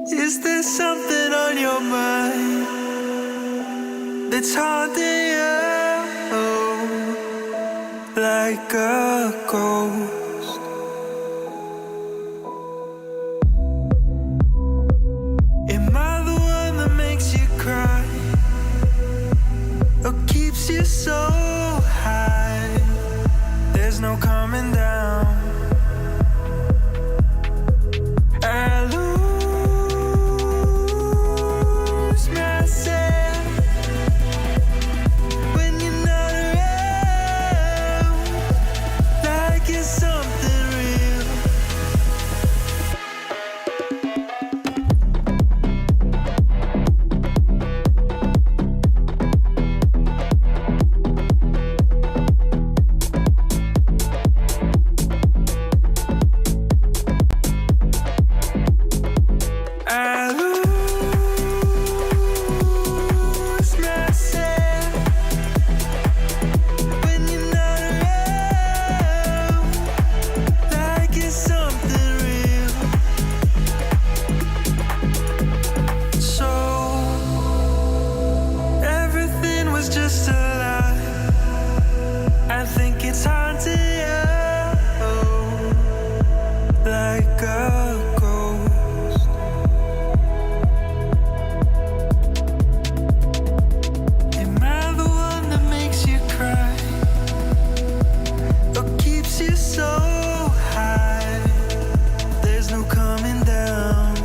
Is there something on your mind that's haunting you, like a ghost? Am I the one that makes you cry, or keeps you so high? There's no coming down. I lose myself when you're not around, like it's something real. I lose myself when you're not around, like it's something real. So everything was just a lie. I think it's haunting you, like a ghost. Am I the one that makes you cry, or keeps you so high? There's no coming down.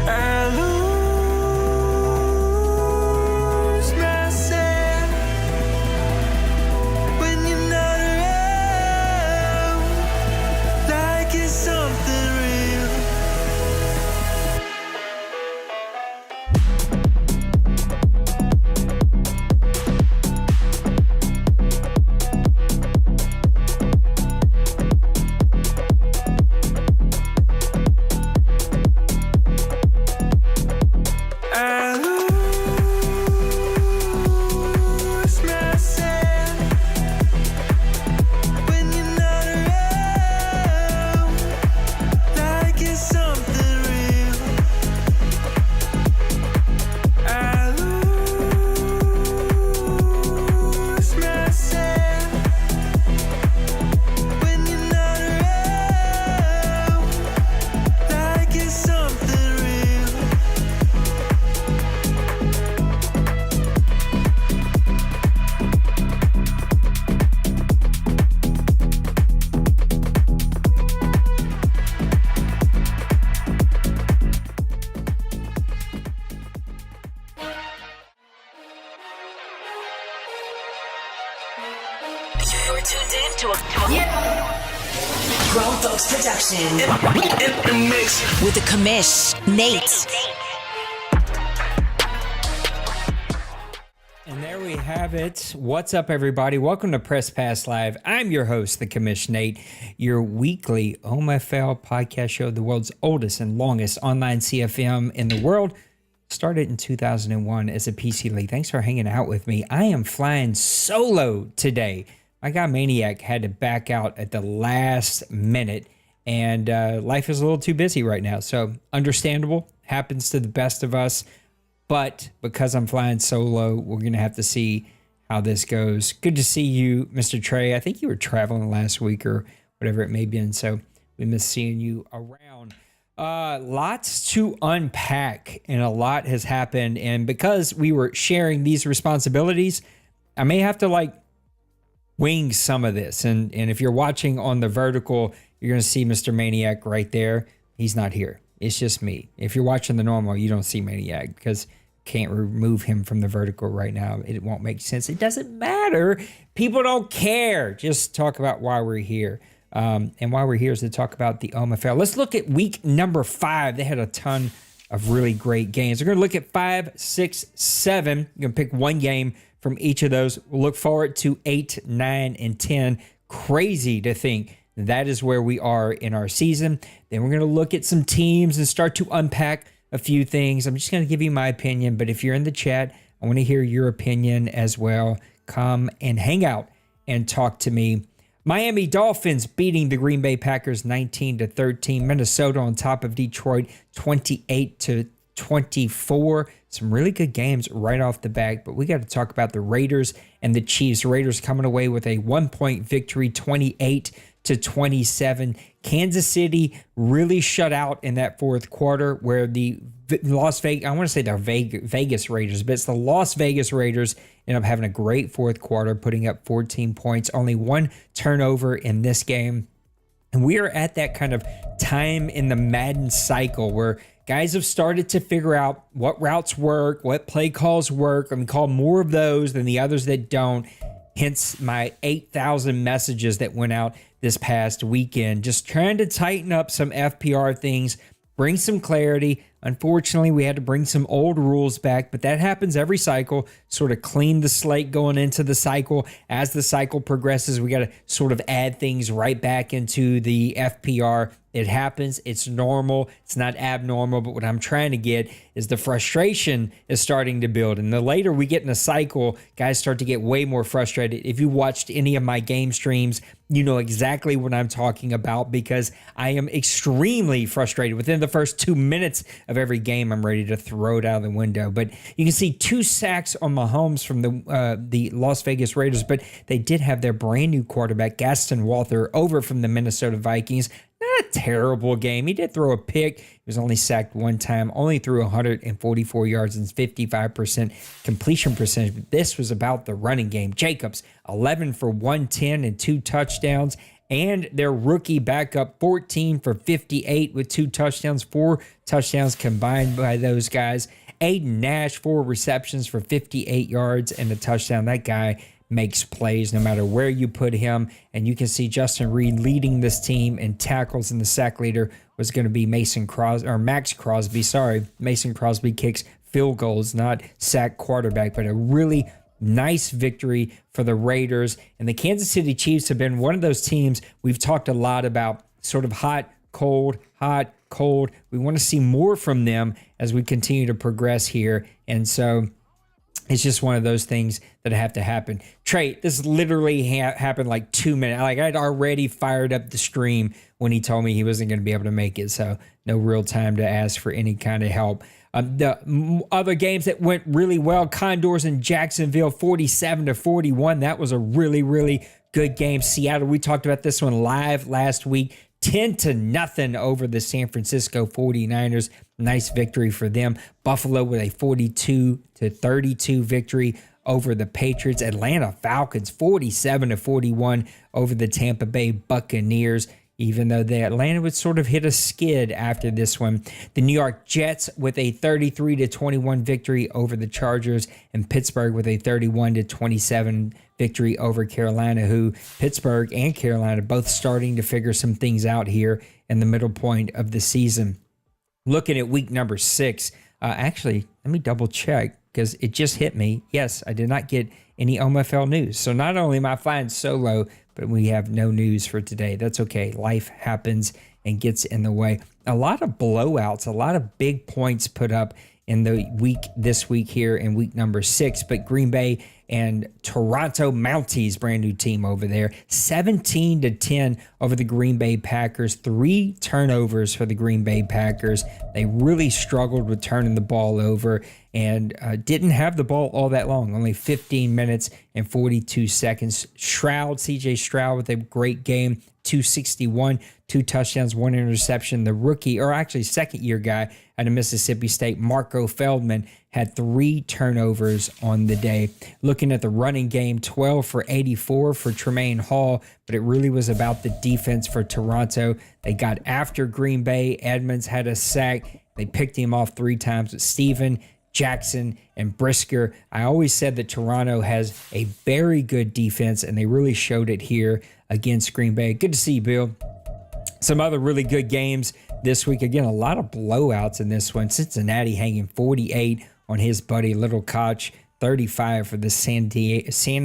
I lose myself when you're not around, like it's something real. I lose myself when you're not around, like it's something real. I lose myself when you're not around, like it's something real. You're tuned in to a Grown Folks production In the mix. with the commish, Nate. And there we have it. What's up, everybody? Welcome to Press Pass Live. I'm your host, the commish Nate, your weekly OMFL podcast show, the world's oldest and longest online CFM in the world. Started in 2001 as a PC league. Thanks for hanging out with me. I am flying solo today. My guy Maniac had to back out at the last minute, and life is a little too busy right now. So understandable, happens to the best of us. But because I'm flying solo, we're going to have to see how this goes. Good to see you, Mr. Trey. I think you were traveling last week or whatever it may have been. So we miss seeing you around. Lots to unpack and a lot has happened. And because we were sharing these responsibilities, I may have to wing some of this. And if you're watching on the vertical, you're going to see Mr. Maniac right there. He's not here. It's just me. If you're watching the normal, you don't see Maniac because can't remove him from the vertical right now. It won't make sense. It doesn't matter. People don't care. Just talk about why we're here. And why we're here is to talk about the OMFL. Let's look at week number 5. They had a ton of really great games. We're going to look at 5, 6, 7. You're going to pick one game from each of those. We'll look forward to 8, 9, and 10. Crazy to think that is where we are in our season. Then we're going to look at some teams and start to unpack a few things. I'm just going to give you my opinion, but if you're in the chat, I want to hear your opinion as well. Come and hang out and talk to me. Miami Dolphins beating the Green Bay Packers 19-13. Minnesota on top of Detroit 28-24. Some really good games right off the bat, but we got to talk about the Raiders and the Chiefs. Raiders coming away with a 1-point victory, 28-27. Kansas City really shut out in that fourth quarter where the Las Vegas, I want to say the Vegas Raiders, but it's the Las Vegas Raiders end up having a great fourth quarter, putting up 14 points, only one turnover in this game. And we are at that kind of time in the Madden cycle where guys have started to figure out what routes work, what play calls work, and call more of those than the others that don't. Hence my 8,000 messages that went out this past weekend, just trying to tighten up some FPR things, bring some clarity. Unfortunately, we had to bring some old rules back, but that happens every cycle, sort of clean the slate going into the cycle. As the cycle progresses, we got to sort of add things right back into the FPR. It happens. It's normal. It's not abnormal, but what I'm trying to get is the frustration is starting to build. And the later we get in a cycle, guys start to get way more frustrated. If you watched any of my game streams, you know exactly what I'm talking about because I am extremely frustrated. Within the first 2 minutes of every game, I'm ready to throw it out of the window. But you can see 2 sacks on Mahomes from the Las Vegas Raiders, but they did have their brand new quarterback, Gaston Walter, over from the Minnesota Vikings. Not a terrible game. He did throw a pick. He was only sacked one time, only threw 144 yards and 55% completion percentage. But this was about the running game. Jacobs, 11 for 110 and 2 touchdowns. And their rookie backup, 14 for 58 with 2 touchdowns, 4 touchdowns combined by those guys. Aiden Nash, 4 receptions for 58 yards and a touchdown. That guy makes plays no matter where you put him. And you can see Justin Reed leading this team in tackles, and the sack leader was going to be Max Crosby. Mason Crosby kicks field goals, not sack quarterback, but a really nice victory for the Raiders. And the Kansas City Chiefs have been one of those teams we've talked a lot about, sort of hot, cold, hot, cold. We want to see more from them as we continue to progress here. And so it's just one of those things that have to happen. Trey, this literally happened like 2 minutes. I'd already fired up the stream when he told me he wasn't going to be able to make it. So no real time to ask for any kind of help. The other games that went really well, Condors in Jacksonville, 47-41. That was a really, really good game. Seattle, we talked about this one live last week. 10-0 over the San Francisco 49ers. Nice victory for them. Buffalo with a 42-32 victory over the Patriots. Atlanta Falcons 47-41 over the Tampa Bay Buccaneers, even though the Atlanta would sort of hit a skid after this one. The New York Jets with a 33-21 victory over the Chargers, and Pittsburgh with a 31-27 victory over Carolina, who Pittsburgh and Carolina both starting to figure some things out here in the middle point of the season. Looking at week number 6, actually, let me double check because it just hit me. Yes, I did not get any OMFL news. So not only am I flying solo, but we have no news for today. That's okay. Life happens and gets in the way. A lot of blowouts, a lot of big points put up in this week here in week number 6. But Green Bay and Toronto Mounties, brand new team over there, 17-10 over the Green Bay Packers. 3 turnovers for the Green Bay Packers. They really struggled with turning the ball over and didn't have the ball all that long, only 15 minutes and 42 seconds. CJ Stroud with a great game, 261, 2 touchdowns, 1 interception. The rookie, or actually second-year guy out of Mississippi State, Marco Feldman, had 3 turnovers on the day. Looking at the running game, 12 for 84 for Tremaine Hall, but it really was about the defense for Toronto. They got after Green Bay. Edmonds had a sack. They picked him off 3 times with Steven, Jackson, and Brisker. I always said that Toronto has a very good defense, and they really showed it here against Green Bay. Good to see you, Bill. Some other really good games this week. Again, a lot of blowouts in this one. Cincinnati hanging 48 on his buddy Little Koch, 35 for the San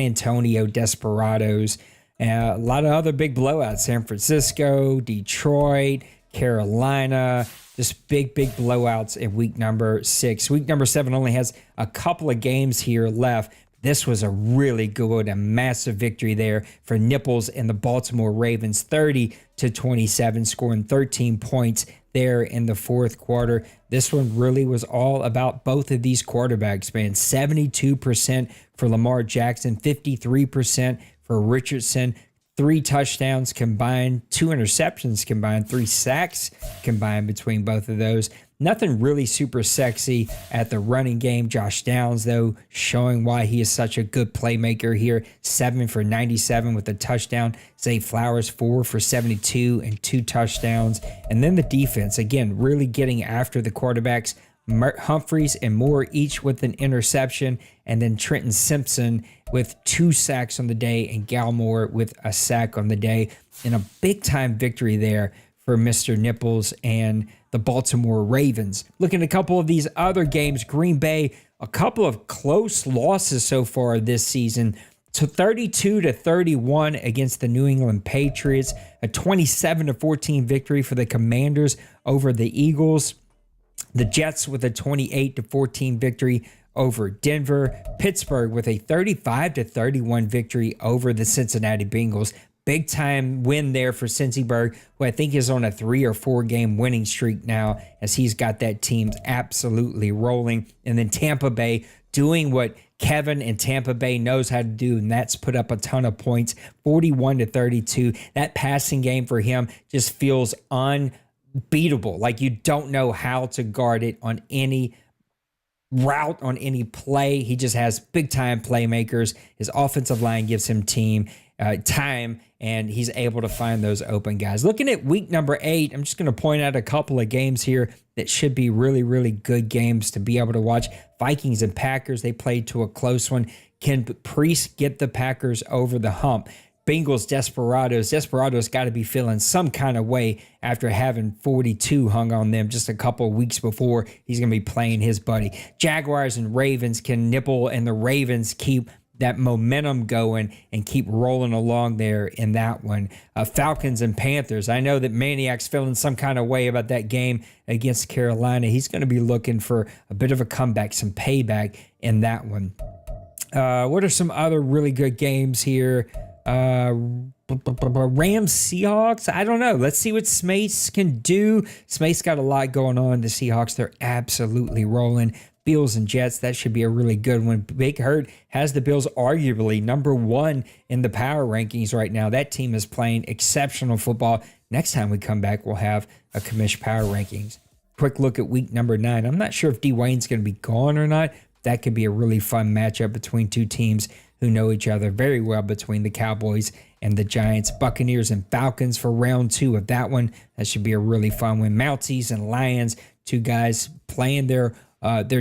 Antonio Desperados. A lot of other big blowouts. San Francisco, Detroit, Carolina. Just big blowouts in week number 6. Week number 7 only has a couple of games here left. This was a really good, a massive victory there for Nipples and the Baltimore Ravens, 30-27, scoring 13 points there in the fourth quarter. This one really was all about both of these quarterbacks, man. 72% for Lamar Jackson, 53% for Richardson. 3 touchdowns combined, 2 interceptions combined, 3 sacks combined between both of those. Nothing really super sexy at the running game. Josh Downs, though, showing why he is such a good playmaker here. 7 for 97 with a touchdown. Zay Flowers, 4 for 72 and 2 touchdowns. And then the defense, again, really getting after the quarterbacks. Humphreys and Moore each with an interception, and then Trenton Simpson with 2 sacks on the day, and Galmore with a sack on the day. And a big-time victory there for Mr. Nipples and the Baltimore Ravens. Looking at a couple of these other games, Green Bay, a couple of close losses so far this season. So 32-31 against the New England Patriots, a 27-14 victory for the Commanders over the Eagles. The Jets with a 28-14 victory over Denver. Pittsburgh with a 35-31 victory over the Cincinnati Bengals. Big time win there for Cincyberg, who I think is on a 3 or 4 game winning streak now, as he's got that team absolutely rolling. And then Tampa Bay doing what Kevin and Tampa Bay knows how to do, and that's put up a ton of points, 41-32. That passing game for him just feels unbeatable. Like you don't know how to guard it on any route, on any play. He just has big time playmakers. His offensive line gives him time, and he's able to find those open guys. Looking at week number 8, I'm just going to point out a couple of games here that should be really good games to be able to watch. Vikings and Packers, they played to a close one. Can Priest get the Packers over the hump? Bengals, Desperados got to be feeling some kind of way after having 42 hung on them just a couple of weeks before he's going to be playing his buddy. Jaguars and Ravens, can Nipple and the Ravens keep that momentum going and keep rolling along there in that one? Falcons and Panthers. I know that Maniac's feeling some kind of way about that game against Carolina. He's going to be looking for a bit of a comeback, some payback in that one. What are some other really good games here? Rams Seahawks. I don't know. Let's see what Smace can do. Smace got a lot going on. The Seahawks, they're absolutely rolling. Bills and Jets, that should be a really good one. Big Hurt has the Bills arguably number 1 in the power rankings right now. That team is playing exceptional football. Next time we come back, we'll have a commish power rankings. Quick look at week number 9. I'm not sure if Dwayne's going to be gone or not. That could be a really fun matchup between two teams who know each other very well, between the Cowboys and the Giants. Buccaneers and Falcons for round 2 of that one. That should be a really fun one. Mounties and Lions, 2 guys playing their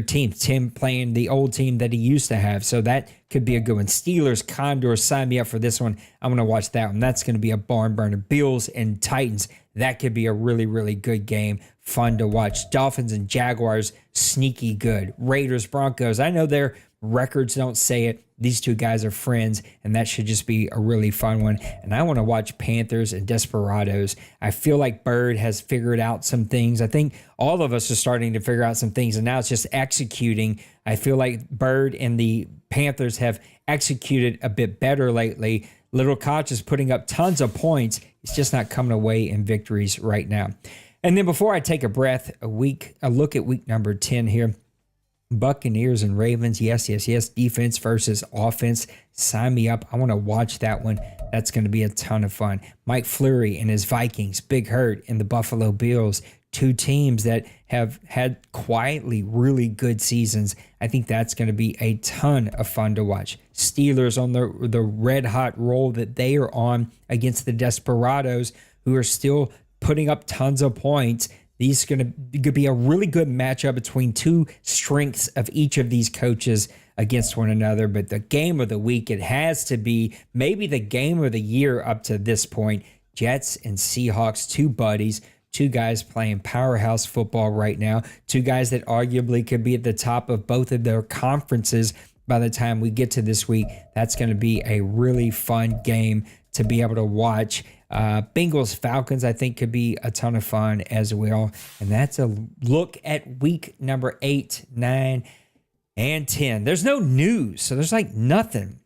team. Tim playing the old team that he used to have. So that could be a good one. Steelers, Condors, sign me up for this one. I'm going to watch that one. That's going to be a barn burner. Bills and Titans. That could be a really good game fun to watch. Dolphins and Jaguars, sneaky good. Raiders, Broncos, I know their records don't say it. These two guys are friends, and that should just be a really fun one. And I want to watch Panthers and Desperados. I feel like Bird has figured out some things. I think all of us are starting to figure out some things, and now it's just executing. I feel like Bird and the Panthers have executed a bit better lately. Little Koch is putting up tons of points. It's just not coming away in victories right now. And then before I take a breath, a look at week number 10 here. Buccaneers and Ravens. Yes. Defense versus offense. Sign me up. I want to watch that one. That's going to be a ton of fun. Mike Fleury and his Vikings. Big Hurt and the Buffalo Bills. Two teams that have had quietly really good seasons. I think that's going to be a ton of fun to watch. Steelers on the red hot roll that they are on against the Desperados, who are still putting up tons of points. These are going to be a really good matchup between two strengths of each of these coaches against one another. But the game of the week, it has to be maybe the game of the year up to this point. Jets and Seahawks, two buddies, two guys playing powerhouse football right now, two guys that arguably could be at the top of both of their conferences by the time we get to this week. That's going to be a really fun game to be able to watch. Bengals Falcons, I think, could be a ton of fun as well. And that's a look at week number 8, 9, and 10. There's no news, so there's like nothing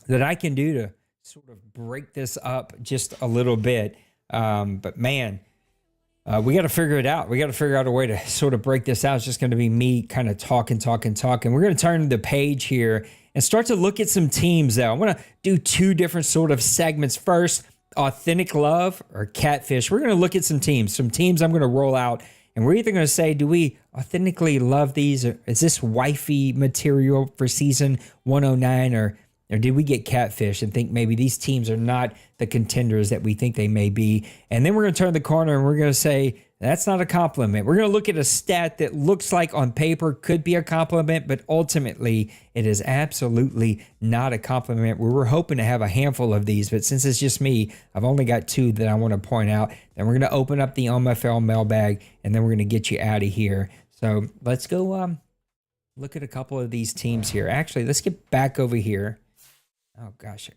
that I can do to sort of break this up just a little bit. But man, we got to figure it out. We got to figure out a way to sort of break this out. It's just going to be me kind of talking. We're going to turn the page here and start to look at some teams, though. I'm going to do two different sort of segments. First, authentic love or catfish. We're going to look at some teams I'm going to roll out, and we're either going to say, do we authentically love these, or is this wifey material for season 109, or did we get catfish and think maybe these teams are not the contenders that we think they may be? And then we're going to turn the corner and we're going to say, that's not a compliment. We're going to look at a stat that looks like on paper could be a compliment, but ultimately it is absolutely not a compliment. We were hoping to have a handful of these, but since it's just me, I've only got two that I want to point out. Then we're going to open up the OMFL mailbag, and then we're going to get you out of here. So let's go look at a couple of these teams here. Actually, let's get back over here. Oh, gosh.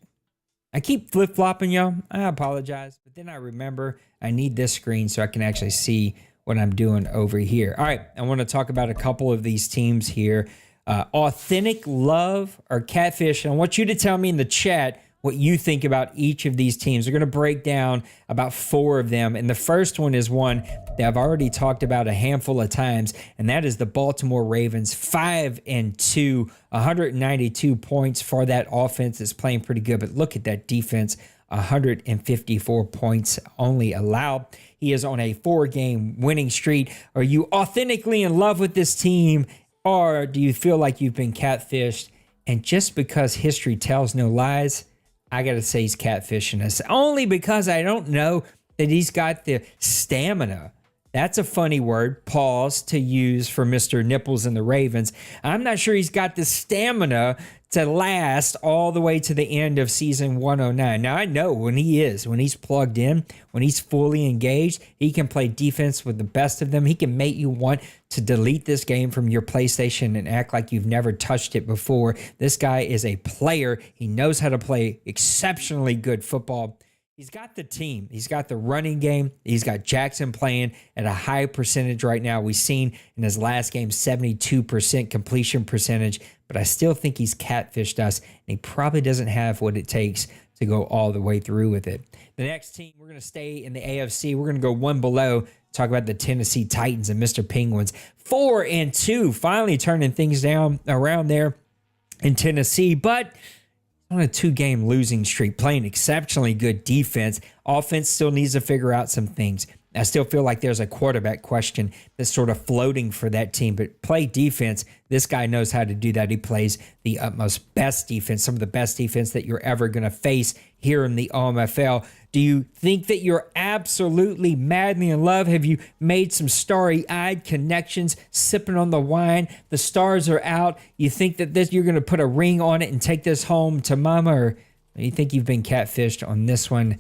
I keep flip-flopping, y'all. I apologize. But then I remember I need this screen so I can actually see what I'm doing over here. All right. I want to talk about a couple of these teams here. Authentic love or catfish. And I want you to tell me in the chat what you think about each of these teams. We're going to break down about 4 of them. And the first one is one that I've already talked about a handful of times, and that is the Baltimore Ravens. 5-2, 192 points for that offense. Is playing pretty good, but look at that defense. 154 points only allowed. He is on a 4-game winning streak. Are you authentically in love with this team, or do you feel like you've been catfished? And just because history tells no lies, I got to say he's catfishing us. Only because I don't know that he's got the stamina. That's a funny word, pause, to use for Mr. Nipples and the Ravens. I'm not sure he's got the stamina to last all the way to the end of season 109. Now, I know when he's plugged in, when he's fully engaged, he can play defense with the best of them. He can make you want to delete this game from your PlayStation and act like you've never touched it before. This guy is a player. He knows how to play exceptionally good football. He's got the team. He's got the running game. He's got Jackson playing at a high percentage right now. We've seen in his last game 72% completion percentage, but I still think he's catfished us, and he probably doesn't have what it takes to go all the way through with it. The next team, we're going to stay in the AFC. We're going to go one below, talk about the Tennessee Titans and Mr. Penguins. 4-2, finally turning things down around there in Tennessee, but on a 2-game losing streak, playing exceptionally good defense. Offense still needs to figure out some things. I still feel like there's a quarterback question that's sort of floating for that team, but play defense. This guy knows how to do that. He plays the utmost best defense, some of the best defense that you're ever going to face here in the OMFL. Do you think that you're absolutely madly in love? Have you made some starry-eyed connections, sipping on the wine? The stars are out. You think that you're going to put a ring on it and take this home to mama, or you think you've been catfished on this one?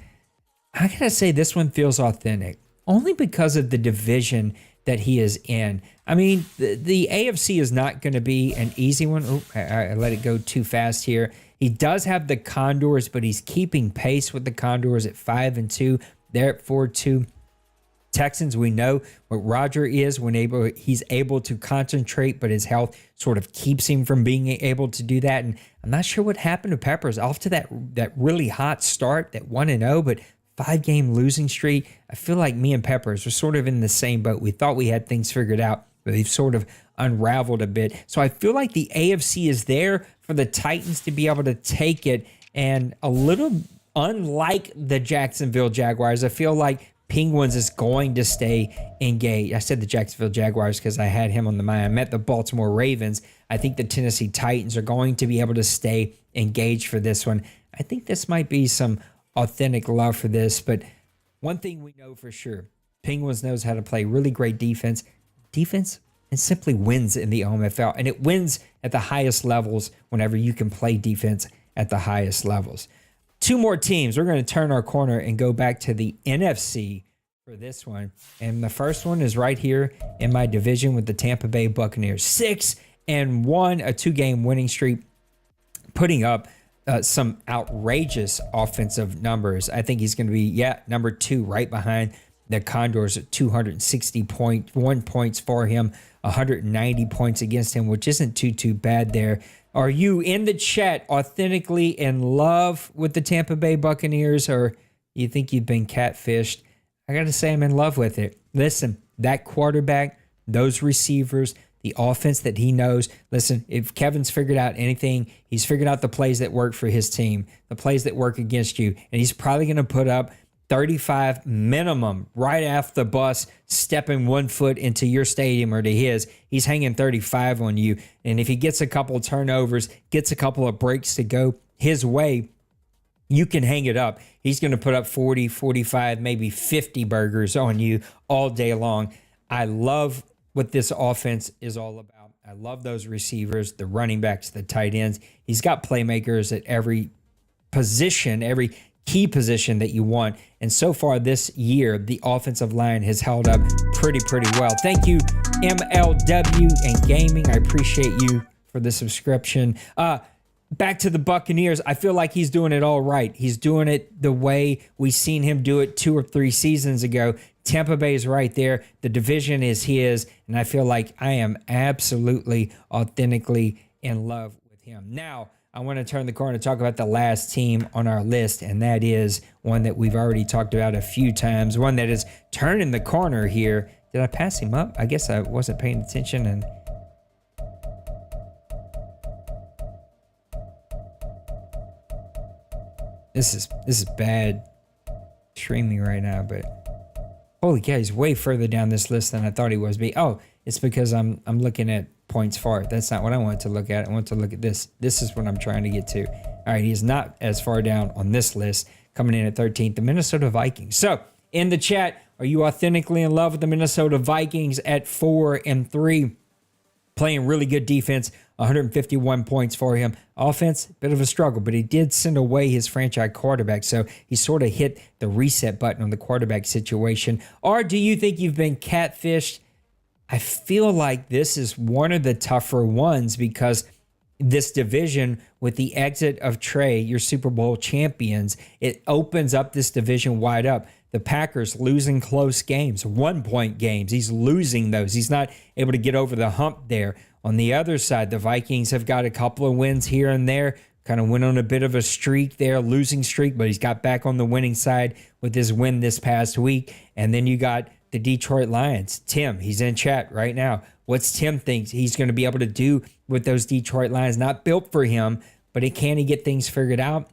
I got to say this one feels authentic. only because of the division that he is in. I mean, the AFC is not going to be an easy one. Oh, I let it go too fast here. He does have the Condors, but he's keeping pace with the Condors at 5-2. They're at 4-2. Texans, we know what Roger is when he's able to concentrate, but his health sort of keeps him from being able to do that. And I'm not sure what happened to Peppers off to that really hot start, that 1-0, but 5-game losing streak. I feel like me and Peppers are sort of in the same boat. We thought we had things figured out, but they've sort of unraveled a bit. So I feel like the AFC is there for the Titans to be able to take it. And a little unlike the Jacksonville Jaguars, I feel like Penguins is going to stay engaged. I said the Jacksonville Jaguars because I had him on the mind. I meant the Baltimore Ravens. I think the Tennessee Titans are going to be able to stay engaged for this one. I think this might be some authentic love for this, but one thing we know for sure, Penguins knows how to play really great defense. Defense, it simply wins in the OMFL, and it wins at the highest levels whenever you can play defense at the highest levels. Two more teams. We're going to turn our corner and go back to the NFC for this one. And the first one is right here in my division with the Tampa Bay Buccaneers. 6-1, a 2-game winning streak, putting up some outrageous offensive numbers. I think he's going to be, number 2 right behind the Condors at 260.1 points for him, 190 points against him, which isn't too bad there. Are you in the chat authentically in love with the Tampa Bay Buccaneers, or you think you've been catfished? I got to say I'm in love with it. Listen, that quarterback, those receivers, the offense that he knows. Listen, if Kevin's figured out anything, he's figured out the plays that work for his team, the plays that work against you, and he's probably going to put up 35 minimum right off the bus, stepping one foot into your stadium or to his. He's hanging 35 on you. And if he gets a couple of turnovers, gets a couple of breaks to go his way, you can hang it up. He's going to put up 40, 45, maybe 50 burgers on you all day long. I love what this offense is all about. I love those receivers, the running backs, the tight ends. He's got playmakers at every position, every key position that you want. And so far this year, the offensive line has held up pretty well. Thank you, MLW and Gaming. I appreciate you for the subscription. Back to the Buccaneers. I feel like he's doing it all right. He's doing it the way we seen him do it 2 or 3 seasons ago. Tampa Bay is right there. The division is his. And I feel like I am absolutely, authentically in love with him. Now, I want to turn the corner and talk about the last team on our list, and that is one that we've already talked about a few times, one that is turning the corner here. Did I pass him up? I guess I wasn't paying attention. And this is bad streaming right now, but holy cow, he's way further down this list than I thought he was. Oh, it's because I'm looking at points far. That's not what I wanted to look at. I want to look at this. This is what I'm trying to get to. All right, he's not as far down on this list, coming in at 13th, the Minnesota Vikings. So in the chat, are you authentically in love with the Minnesota Vikings at 4-3? Playing really good defense, 151 points for him. Offense, bit of a struggle, but he did send away his franchise quarterback, so he sort of hit the reset button on the quarterback situation. Or do you think you've been catfished? I feel like this is one of the tougher ones because this division, with the exit of Trey, your Super Bowl champions, it opens up this division wide up. The Packers losing close games, 1-point games. He's losing those. He's not able to get over the hump there. On the other side, the Vikings have got a couple of wins here and there. Kind of went on a bit of a streak there, losing streak, but he's got back on the winning side with his win this past week. And then you got the Detroit Lions. Tim, he's in chat right now. What's Tim thinks he's going to be able to do with those Detroit Lions? Not built for him, but can he get things figured out?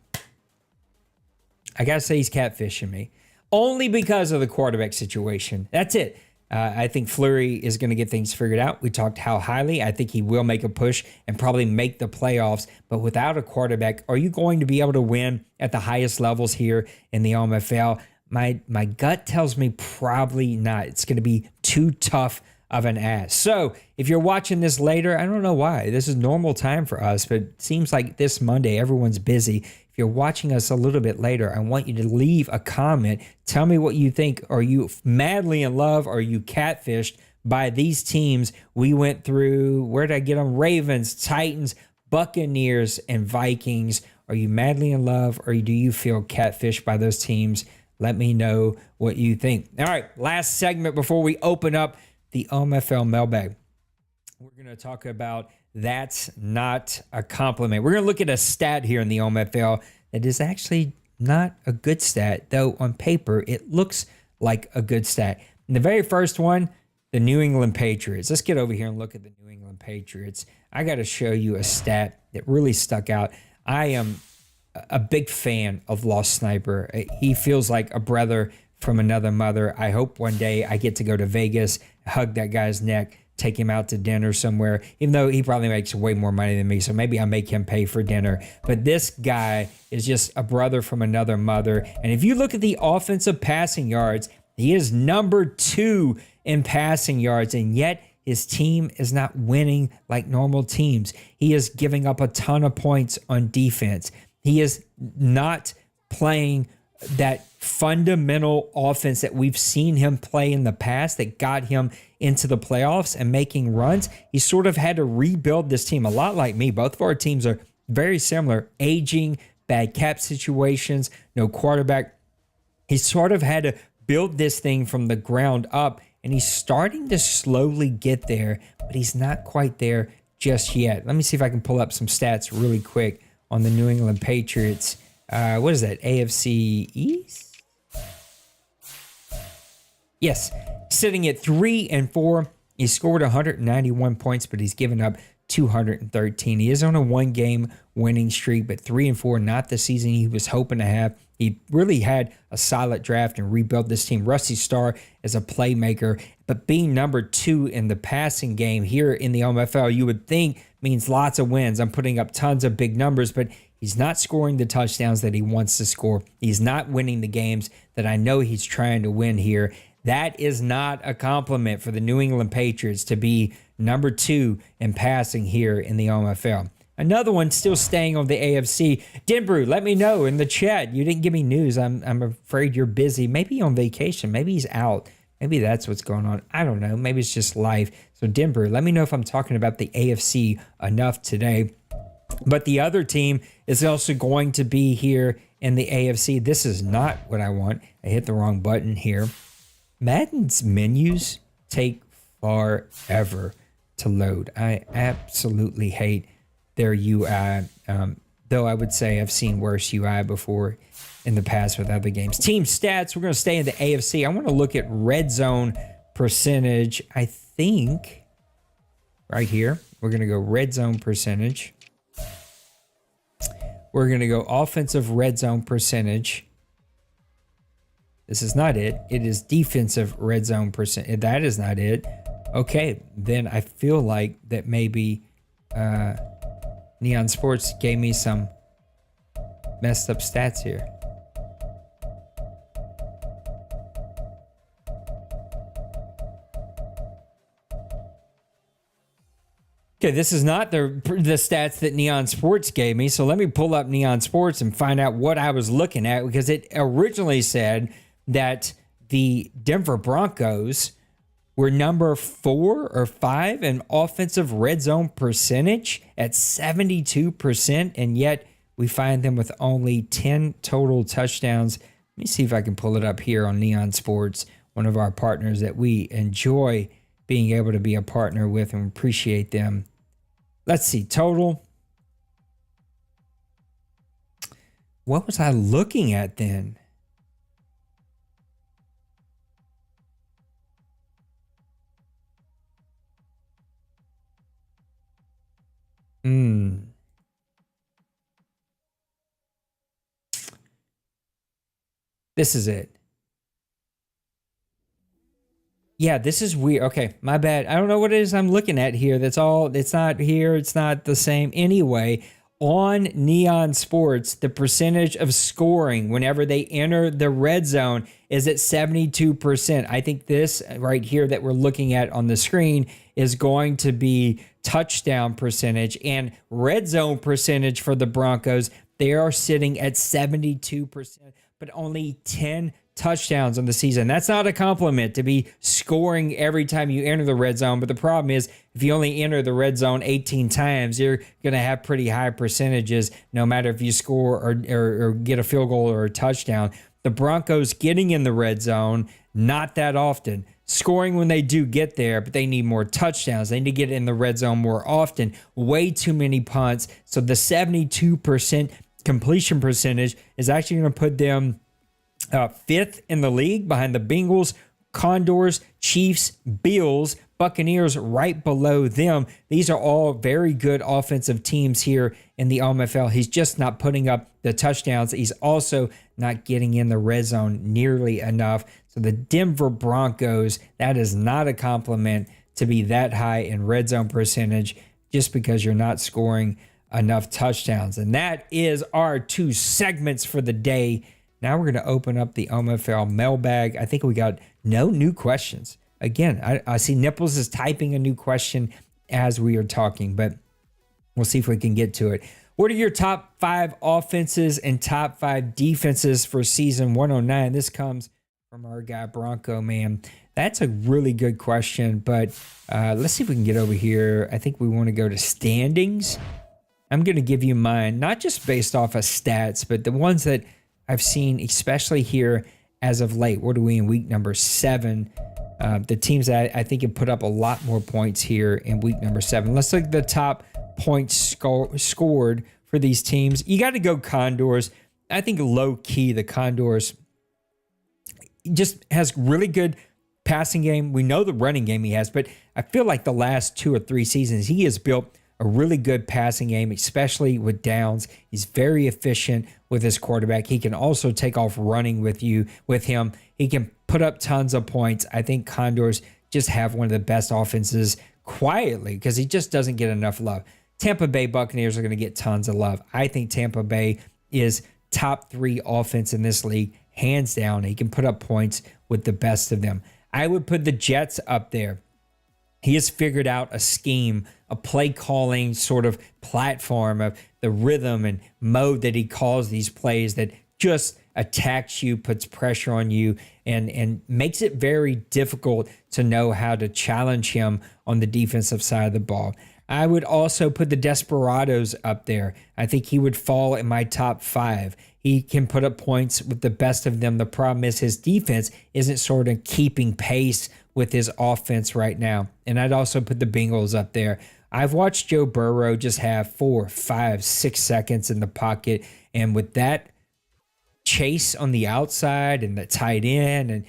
I got to say he's catfishing me. Only because of the quarterback situation. That's it. I think Fleury is going to get things figured out. We talked how highly. I think he will make a push and probably make the playoffs. But without a quarterback, are you going to be able to win at the highest levels here in the OMFL? My gut tells me probably not. It's going to be too tough of an ass. So if you're watching this later, I don't know why. This is normal time for us, but it seems like this Monday, everyone's busy. If you're watching us a little bit later, I want you to leave a comment. Tell me what you think. Are you madly in love? Are you catfished by these teams we went through? Where did I get them? Ravens, Titans, Buccaneers, and Vikings. Are you madly in love, or do you feel catfished by those teams? Let me know what you think. All right, last segment before we open up the OMFL mailbag. We're going to talk about that's not a compliment. We're going to look at a stat here in the OMFL that is actually not a good stat, though on paper it looks like a good stat. And the very first one, the New England Patriots. Let's get over here and look at the New England Patriots. I got to show you a stat that really stuck out. I am a big fan of Lost Sniper. He feels like a brother from another mother. I hope one day I get to go to Vegas, hug that guy's neck, take him out to dinner somewhere, even though he probably makes way more money than me, so maybe I'll make him pay for dinner. But this guy is just a brother from another mother. And if you look at the offensive passing yards, he is number 2 in passing yards, and yet his team is not winning like normal teams. He is giving up a ton of points on defense. He is not playing that fundamental offense that we've seen him play in the past that got him into the playoffs and making runs. He sort of had to rebuild this team, a lot like me. Both of our teams are very similar, aging, bad cap situations, no quarterback. He sort of had to build this thing from the ground up, and he's starting to slowly get there, but he's not quite there just yet. Let me see if I can pull up some stats really quick on the New England Patriots. What is that, AFC East? Yes, sitting at 3-4. He scored 191 points, but he's given up 213. He is on a 1-game winning streak, but 3-4, not the season he was hoping to have. He really had a solid draft and rebuilt this team. Rusty Starr is a playmaker, but being number 2 in the passing game here in the OMFL, you would think means lots of wins. I'm putting up tons of big numbers, but he's not scoring the touchdowns that he wants to score. He's not winning the games that I know he's trying to win here. That is not a compliment for the New England Patriots to be number 2 in passing here in the OMFL. Another one still staying on the AFC. Denbrew, let me know in the chat. You didn't give me news. I'm afraid you're busy. Maybe on vacation. Maybe he's out. Maybe that's what's going on. I don't know. Maybe it's just life. So Denver, let me know if I'm talking about the AFC enough today. But the other team is also going to be here in the AFC. This is not what I want. I hit the wrong button here. Madden's menus take forever to load. I absolutely hate their UI. Though I would say I've seen worse UI before in the past with other games. Team stats, we're going to stay in the AFC. I want to look at red zone percentage. I think right here, we're going to go red zone percentage. We're going to go offensive red zone percentage. This is not it. It is defensive red zone percent. That is not it. Okay, then I feel like that maybe Neon Sports gave me some messed up stats here. Okay, this is not the stats that Neon Sports gave me, so let me pull up Neon Sports and find out what I was looking at, because it originally said that the Denver Broncos were number 4 or 5 in offensive red zone percentage at 72%, and yet we find them with only 10 total touchdowns. Let me see if I can pull it up here on Neon Sports, one of our partners that we enjoy being able to be a partner with and appreciate them. Let's see, total. What was I looking at then? This is it. Yeah, this is weird. Okay, my bad. I don't know what it is I'm looking at here. That's all. It's not here. It's not the same. Anyway, on Neon Sports, the percentage of scoring whenever they enter the red zone is at 72%. I think this right here that we're looking at on the screen is going to be touchdown percentage and red zone percentage for the Broncos. They are sitting at 72%, but only 10 touchdowns on the season. That's not a compliment to be scoring every time you enter the red zone. But the problem is if you only enter the red zone 18 times, you're going to have pretty high percentages, no matter if you score or get a field goal or a touchdown. The Broncos getting in the red zone, not that often. Scoring when they do get there, but they need more touchdowns. They need to get in the red zone more often. Way too many punts. So the 72% completion percentage is actually going to put them fifth in the league behind the Bengals, Condors, Chiefs, Bills, Buccaneers right below them. These are all very good offensive teams here in the OMFL. He's just not putting up the touchdowns. He's also not getting in the red zone nearly enough. So the Denver Broncos, that is not a compliment to be that high in red zone percentage just because you're not scoring enough touchdowns. And that is our two segments for the day. Now we're going to open up the OMFL mailbag. I think we got no new questions. Again, I see Nipples is typing a new question as we are talking, but we'll see if we can get to it. What are your top 5 offenses and top 5 defenses for season 109? This comes from our guy Bronco Man. That's a really good question, but let's see if we can get over here. I think we want to go to standings. I'm going to give you mine, not just based off of stats, but the ones that I've seen, especially here as of late. What are we in week number 7? The teams that I think have put up a lot more points here in week number 7. Let's look at the top points scored for these teams. You got to go Condors. I think low key, the Condors just has really good passing game. We know the running game he has, but I feel like the last 2 or 3 seasons, he has built a really good passing game, especially with downs. He's very efficient with his quarterback. He can also take off running with him. He can put up tons of points. I think Condors just have one of the best offenses quietly because he just doesn't get enough love. Tampa Bay Buccaneers are going to get tons of love. I think Tampa Bay is top 3 offense in this league, hands down. He can put up points with the best of them. I would put the Jets up there. He has figured out a scheme, a play calling sort of platform of the rhythm and mode that he calls these plays that just attacks you, puts pressure on you, and makes it very difficult to know how to challenge him on the defensive side of the ball. I would also put the Desperados up there. I think he would fall in my top 5. He can put up points with the best of them. The problem is his defense isn't sort of keeping pace with his offense right now. And I'd also put the Bengals up there. I've watched Joe Burrow just have 4, 5, 6 seconds in the pocket. And with that chase on the outside and the tight end and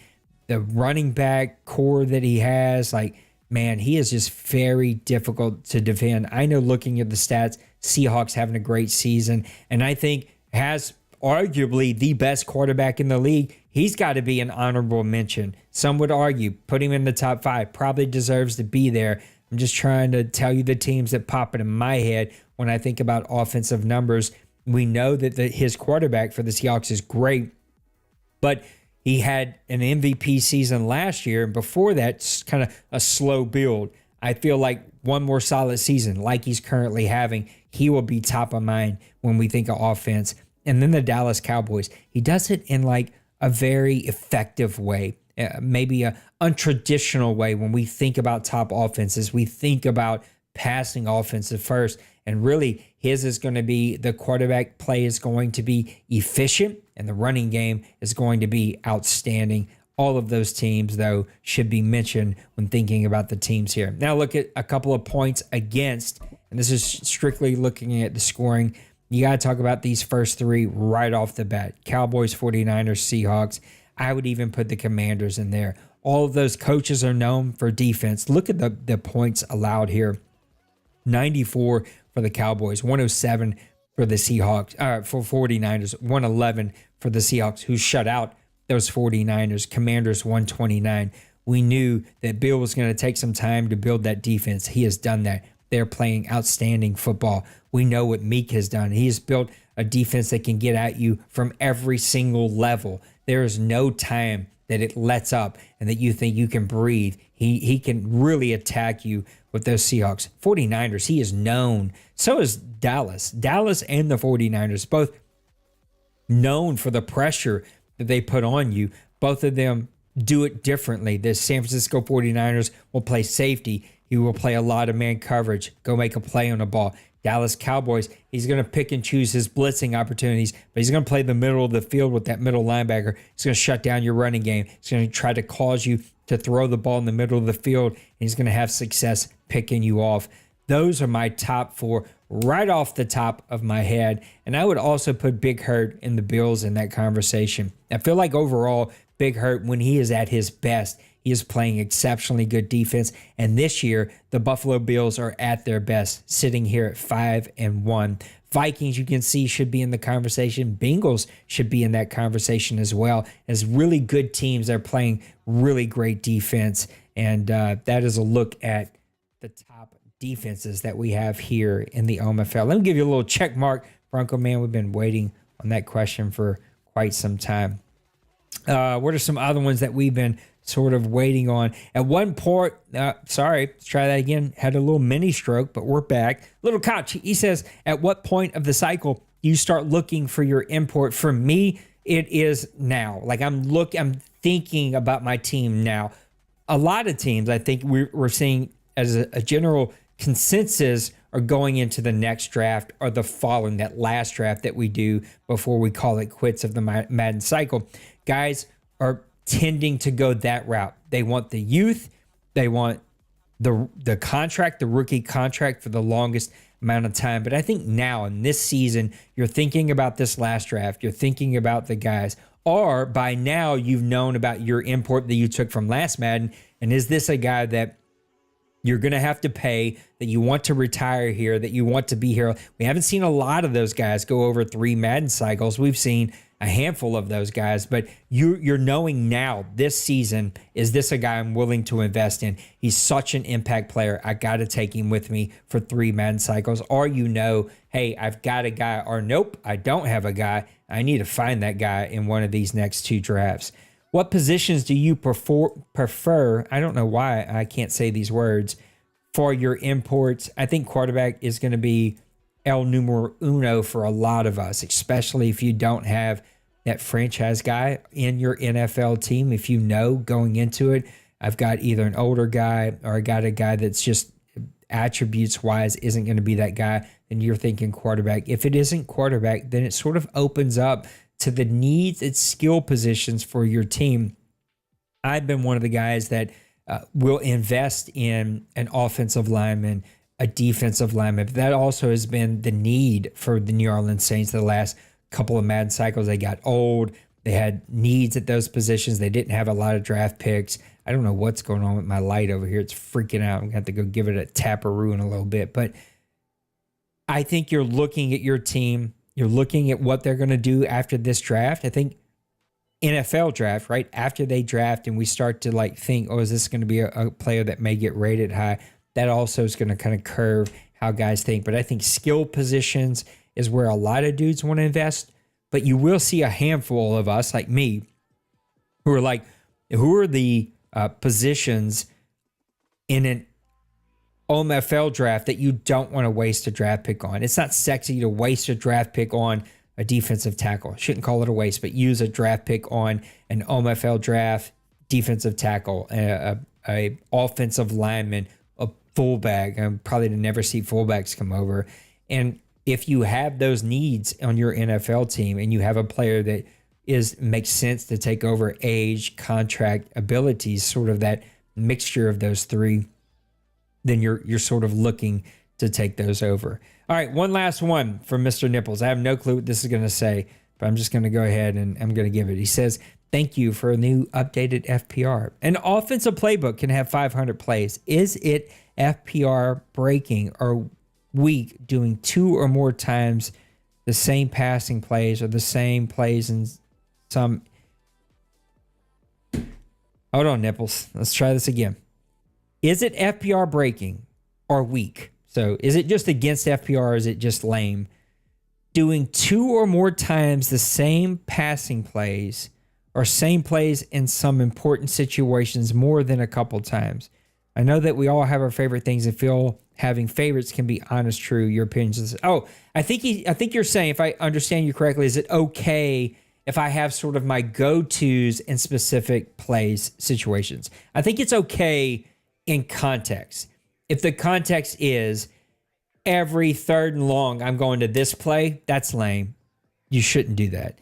the running back core that he has, like, man, he is just very difficult to defend. I know looking at the stats, Seahawks having a great season, and I think has arguably the best quarterback in the league. He's got to be an honorable mention. Some would argue, put him in the top 5, probably deserves to be there. I'm just trying to tell you the teams that pop into my head when I think about offensive numbers. We know that his quarterback for the Seahawks is great, but he had an MVP season last year, and before that, it's kind of a slow build. I feel like one more solid season, like he's currently having, he will be top of mind when we think of offense. And then the Dallas Cowboys, he does it in like a very effective way, maybe a untraditional way. When we think about top offenses, we think about passing offenses first. And really, his is going to be the quarterback play is going to be efficient, and the running game is going to be outstanding. All of those teams, though, should be mentioned when thinking about the teams here. Now look at a couple of points against, and this is strictly looking at the scoring. You got to talk about these first 3 right off the bat. Cowboys, 49ers, Seahawks. I would even put the Commanders in there. All of those coaches are known for defense. Look at the points allowed here. 94 for the Cowboys, 107 for the Seahawks, for 49ers, 111 for the Seahawks, who shut out those 49ers. Commanders, 129. We knew that Bill was going to take some time to build that defense. He has done that. there playing outstanding football. We know what Meek has done. He has built a defense that can get at you from every single level. There is no time that it lets up and that you think you can breathe. He can really attack you with those Seahawks. 49ers, he is known. So is Dallas. Dallas and the 49ers, both known for the pressure that they put on you. Both of them do it differently. The San Francisco 49ers will play safety. He will play a lot of man coverage, go make a play on the ball. Dallas Cowboys, he's going to pick and choose his blitzing opportunities, but he's going to play the middle of the field with that middle linebacker. He's going to shut down your running game. He's going to try to cause you to throw the ball in the middle of the field, and he's going to have success picking you off. Those are my top four right off the top of my head. And I would also put Big Hurt and the Bills in that conversation. I feel like overall, Big Hurt, when he is at his best, he is playing exceptionally good defense. And this year, the Buffalo Bills are at their best, sitting here at 5-1. Vikings, you can see, should be in the conversation. Bengals should be in that conversation as well, as really good teams that are playing really great defense. And that is a look at the top defenses that we have here in the OMFL. Let me give you a little check mark, Bronco Man. We've been waiting on that question for quite some time. What are some other ones that we've been sort of waiting on? At one point, sorry, let's try that again. Had a little mini stroke, but we're back. Little Koch, he says, at what point of the cycle do you start looking for your import? For me, it is now. Like I'm thinking about my team now. A lot of teams, I think we're seeing as a general consensus, are going into the next draft or the following, that last draft that we do before we call it quits of the Madden cycle. Guys are tending to go that route. They want the youth. They want the contract, the rookie contract for the longest amount of time. But I think now in this season, you're thinking about this last draft. You're thinking about the guys. Or by now, you've known about your import that you took from last Madden. And is this a guy that you're going to have to pay, that you want to retire here, that you want to be here? We haven't seen a lot of those guys go over 3 Madden cycles. We've seen a handful of those guys, but you're knowing now this season, is this a guy I'm willing to invest in? He's such an impact player. I got to take him with me for 3 Madden cycles. Or hey, I've got a guy, or nope, I don't have a guy. I need to find that guy in one of these next 2 drafts. What positions do you prefer? I don't know why I can't say these words. For your imports, I think quarterback is going to be el numero uno for a lot of us, especially if you don't have that franchise guy in your NFL team. If you know going into it, I've got either an older guy or I got a guy that's just attributes-wise isn't going to be that guy, then you're thinking quarterback. If it isn't quarterback, then it sort of opens up to the needs and skill positions for your team. I've been one of the guys that will invest in an offensive lineman, a defensive lineman. But that also has been the need for the New Orleans Saints the last couple of Madden cycles. They got old. They had needs at those positions. They didn't have a lot of draft picks. I don't know what's going on with my light over here. It's freaking out. I'm going to have to go give it a taparoo in a little bit. But I think you're looking at your team. You're looking at what they're going to do after this draft. I think NFL draft, right? After they draft and we start to think, is this going to be a player that may get rated high? That also is going to kind of curve how guys think. But I think skill positions is where a lot of dudes want to invest. But you will see a handful of us, like me, who are the positions in an OMFL draft that you don't want to waste a draft pick on. It's not sexy to waste a draft pick on a defensive tackle. Shouldn't call it a waste, but use a draft pick on an OMFL draft defensive tackle, a offensive lineman, a fullback. I'm probably to never see fullbacks come over. And if you have those needs on your NFL team and you have a player that makes sense to take over age, contract, abilities, sort of that mixture of those 3, then you're sort of looking to take those over. All right, one last one from Mr. Nipples. I have no clue what this is going to say, but I'm just going to go ahead and I'm going to give it. He says, thank you for a new updated FPR. An offensive playbook can have 500 plays. Is it FPR breaking or weak doing 2 or more times the same passing plays or the same plays in some... Hold on, Nipples. Let's try this again. Is it FPR breaking or weak? So is it just against FPR or is it just lame? Doing 2 or more times the same passing plays or same plays in some important situations more than a couple times. I know that we all have our favorite things and feel having favorites can be honest, true. Your opinions. Oh, I think you're saying, if I understand you correctly, is it okay if I have sort of my go-tos in specific plays situations? I think it's okay in context. If the context is every 3rd and long, I'm going to this play, that's lame. You shouldn't do that.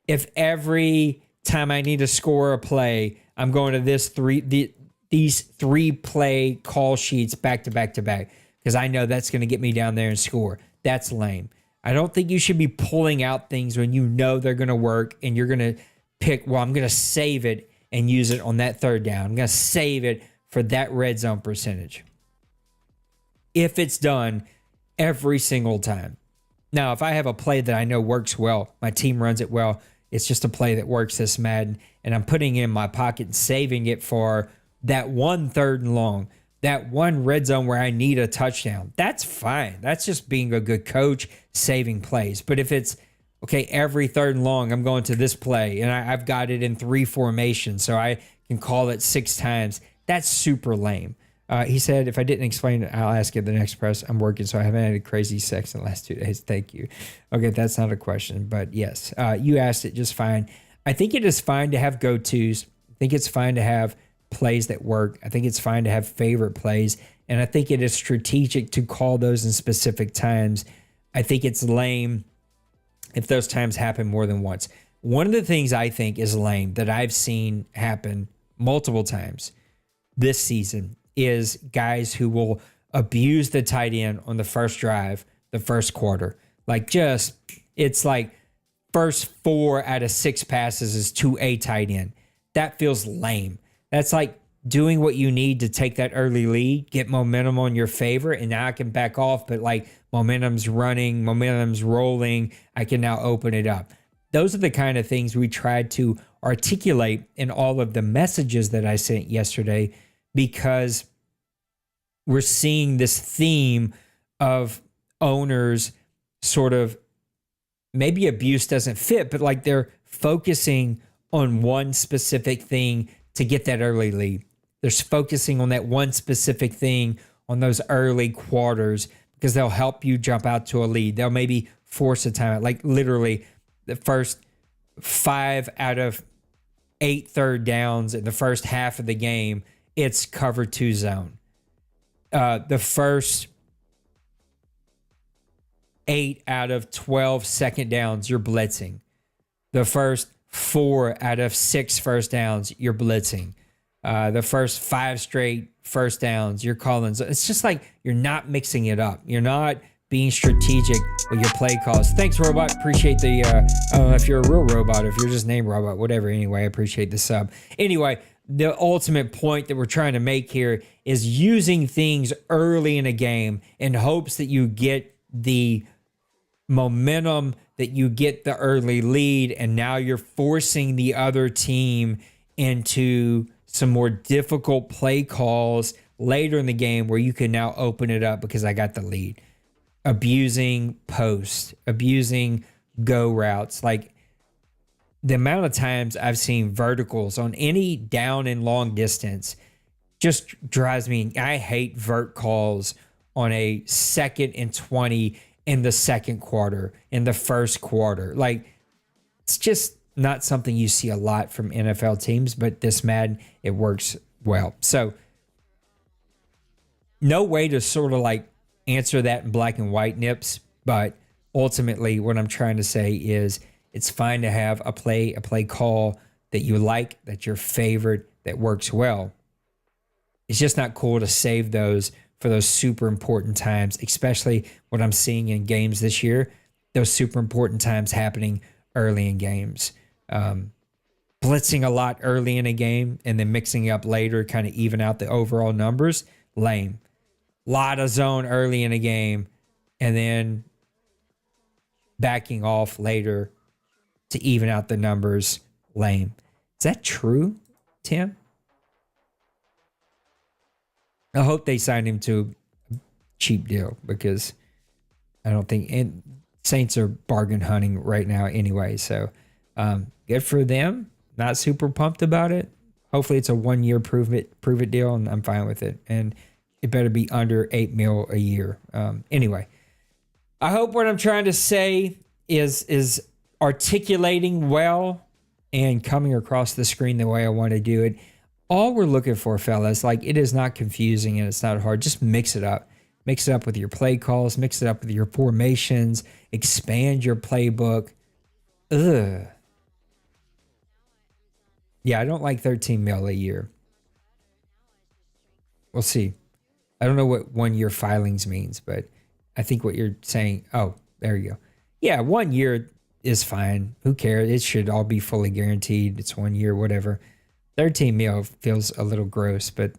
If every time I need to score a play, I'm going to these 3 play call sheets back to back to back because I know that's going to get me down there and score. That's lame. I don't think you should be pulling out things when you know they're going to work and you're going to pick, well, I'm going to save it and use it on that 3rd down. I'm going to save it for that red zone percentage. If it's done every single time. Now, if I have a play that I know works well, my team runs it well, it's just a play that works this Madden, and I'm putting it in my pocket and saving it for that 1 3rd and long, that one red zone where I need a touchdown. That's fine. That's just being a good coach, saving plays. But if it's, okay, every 3rd and long, I'm going to this play, and I've got it in 3 formations, so I can call it 6 times, that's super lame. He said, if I didn't explain it, I'll ask you at the next press. I'm working, so I haven't had crazy sex in the last 2 days. Thank you. Okay, that's not a question, but yes, you asked it just fine. I think it is fine to have go-tos. I think it's fine to have plays that work. I think it's fine to have favorite plays, and I think it is strategic to call those in specific times. I think it's lame if those times happen more than once. One of the things I think is lame that I've seen happen multiple times this season is guys who will abuse the tight end on the first drive, the first quarter. Like it's like first 4 out of 6 passes is to a tight end. That feels lame. That's like doing what you need to take that early lead, get momentum on your favor, and now I can back off, but like momentum's running, momentum's rolling, I can now open it up. Those are the kind of things we tried to articulate in all of the messages that I sent yesterday, because we're seeing this theme of owners sort of, maybe abuse doesn't fit, but like they're focusing on one specific thing to get that early lead. They're focusing on that one specific thing on those early quarters because they'll help you jump out to a lead. They'll maybe force a timeout. Like literally the first 5 out of 8 third downs in the first half of the game, it's cover 2 zone. The first 8 out of 12 second downs, you're blitzing. The first 4 out of 6 first downs, you're blitzing. The first 5 straight first downs, you're calling. So it's just like you're not mixing it up. You're not being strategic with your play calls. Thanks, Robot. Appreciate the, I don't know if you're a real robot, if you're just named Robot, whatever. Anyway, I appreciate the sub. Anyway, the ultimate point that we're trying to make here is using things early in a game in hopes that you get the momentum, that you get the early lead, and now you're forcing the other team into some more difficult play calls later in the game where you can now open it up because I got the lead. Abusing post, abusing go routes. Like the amount of times I've seen verticals on any down and long distance just drives me. I hate vert calls on a 2nd and 20 in the second quarter, in the first quarter. Like it's just not something you see a lot from NFL teams, but this Madden, it works well. So no way to sort of like answer that in black and white, Nips, but ultimately what I'm trying to say is it's fine to have a play call that you like, that's your favorite, that works well. It's just not cool to save those for those super important times, especially what I'm seeing in games this year, those super important times happening early in games. Blitzing a lot early in a game and then mixing up later, kind of even out the overall numbers, lame. Lot of zone early in a game and then backing off later to even out the numbers, lame. Is that true, Tim? I hope they signed him to cheap deal because I don't think and Saints are bargain hunting right now anyway. So good for them. Not super pumped about it. Hopefully it's a 1 year prove it deal, and I'm fine with it. And it better be under $8 million a year. Anyway, I hope what I'm trying to say is articulating well and coming across the screen the way I want to do it. All we're looking for, fellas, like it is not confusing and it's not hard. Just mix it up. Mix it up with your play calls. Mix it up with your formations. Expand your playbook. Ugh. Yeah, I don't like 13 mil a year. We'll see. I don't know what 1 year filings means, but I think what you're saying. Oh, there you go. Yeah, 1 year is fine. Who cares? It should all be fully guaranteed. It's 1 year, whatever. 13 mil feels a little gross, but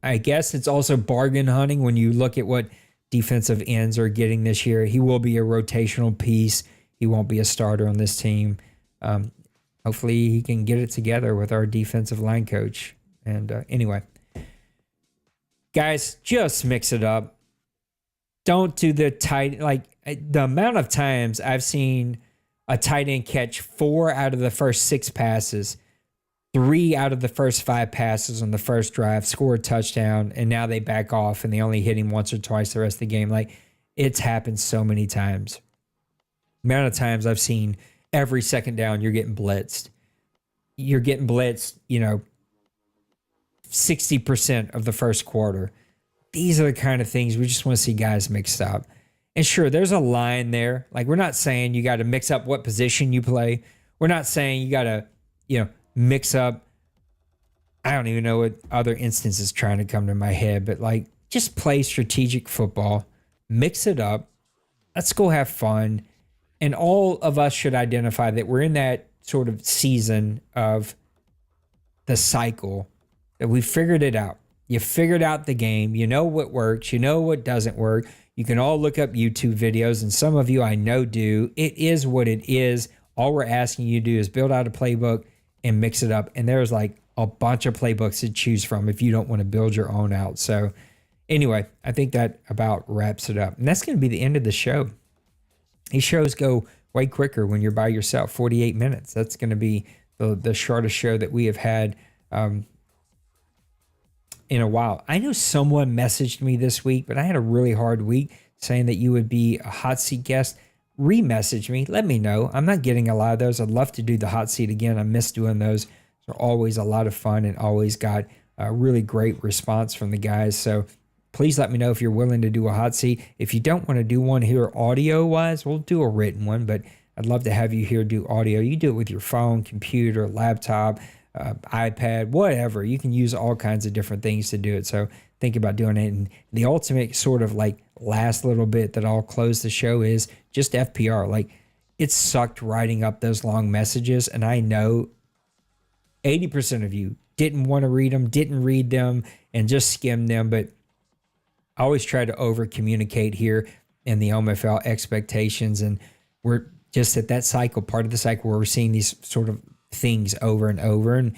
I guess it's also bargain hunting when you look at what defensive ends are getting this year. He will be a rotational piece. He won't be a starter on this team. Hopefully he can get it together with our defensive line coach. And anyway, guys, just mix it up. Don't do the tight, like the amount of times I've seen a tight end catch 4 out of the first 6 passes, 3 out of the first 5 passes on the first drive, score a touchdown, and now they back off and they only hit him once or twice the rest of the game. Like, it's happened so many times. The amount of times I've seen every second down you're getting blitzed. You're getting blitzed, 60% of the first quarter. These are the kind of things we just want to see guys mixed up. And sure, there's a line there. Like, we're not saying you got to mix up what position you play. We're not saying you got to, mix up. I don't even know what other instances trying to come to my head, but like, just play strategic football, mix it up. Let's go have fun. And all of us should identify that we're in that sort of season of the cycle that we figured it out. You figured out the game. You know what works. You know what doesn't work. You can all look up YouTube videos, and some of you I know do. It is what it is. All we're asking you to do is build out a playbook and mix it up. And there's like a bunch of playbooks to choose from if you don't want to build your own out. So anyway, I think that about wraps it up. And that's going to be the end of the show. These shows go way quicker when you're by yourself, 48 minutes. That's going to be the shortest show that we have had in a while. I know someone messaged me this week, but I had a really hard week saying that you would be a hot seat guest. Re-message me. Let me know. I'm not getting a lot of those. I'd love to do the hot seat again. I miss doing those. They're always a lot of fun and always got a really great response from the guys. So please let me know if you're willing to do a hot seat. If you don't want to do one here audio-wise, we'll do a written one, but I'd love to have you here do audio. You do it with your phone, computer, laptop, iPad, whatever. You can use all kinds of different things to do it. So think about doing it. And the ultimate sort of like last little bit that I'll close the show is just FPR. Like, it sucked writing up those long messages. And I know 80% of you didn't want to read them, didn't read them, and just skim them. But I always try to over communicate here in the OMFL expectations. And we're just at that cycle, part of the cycle where we're seeing these sort of things over and over. And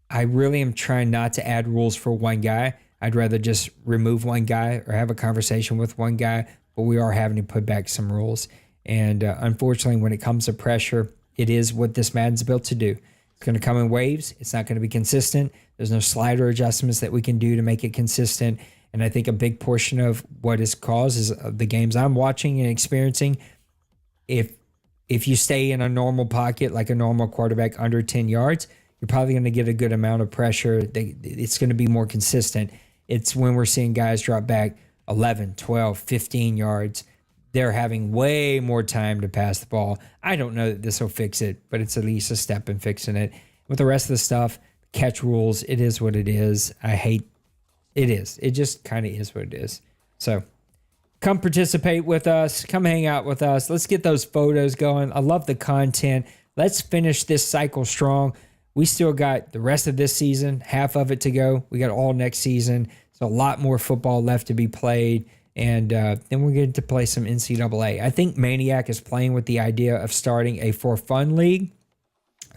I really am trying not to add rules for one guy. I'd rather just remove one guy or have a conversation with one guy, but we are having to put back some rules. And unfortunately, when it comes to pressure, it is what this Madden's built to do. It's going to come in waves. It's not going to be consistent. There's no slider adjustments that we can do to make it consistent. And I think a big portion of what is caused is the games I'm watching and experiencing. If you stay in a normal pocket, like a normal quarterback under 10 yards, you're probably going to get a good amount of pressure. It's going to be more consistent. It's when we're seeing guys drop back 11, 12, 15 yards. They're having way more time to pass the ball. I don't know that this will fix it, but it's at least a step in fixing it. With the rest of the stuff, catch rules, it is what it is. I hate it is. It just kind of is what it is. So come participate with us. Come hang out with us. Let's get those photos going. I love the content. Let's finish this cycle strong. We still got the rest of this season, half of it to go. We got all next season. So a lot more football left to be played. And then we're going to play some NCAA. I think Maniac is playing with the idea of starting a for fun league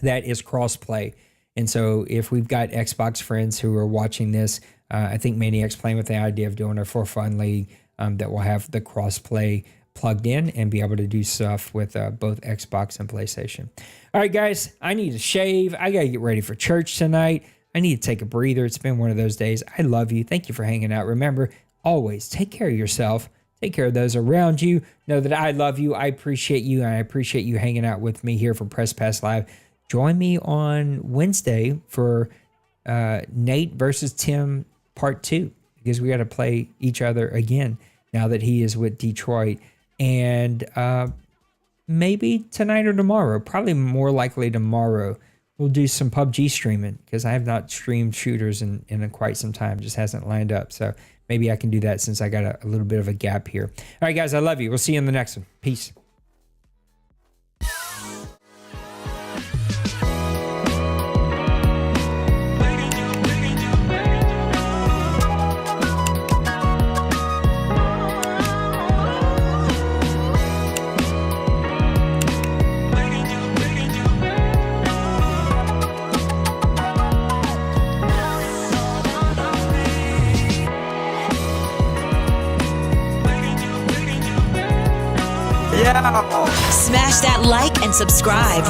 that is cross-play. And so if we've got Xbox friends who are watching this, I think Maniac's playing with the idea of doing a for fun league that will have the cross play plugged in and be able to do stuff with both Xbox and PlayStation. All right, guys, I need to shave. I got to get ready for church tonight. I need to take a breather. It's been one of those days. I love you. Thank you for hanging out. Remember, always take care of yourself. Take care of those around you. Know that I love you. I appreciate you. And I appreciate you hanging out with me here for Press Pass Live. Join me on Wednesday for Nate versus Tim Part 2, because we got to play each other again now that he is with Detroit. And maybe tonight or tomorrow, probably more likely tomorrow, we'll do some PUBG streaming, because I have not streamed shooters in quite some time. Just hasn't lined up. So maybe I can do that since I got a little bit of a gap here. All right, guys, I love you. We'll see you in the next one. Peace. Yeah. Smash that like and subscribe.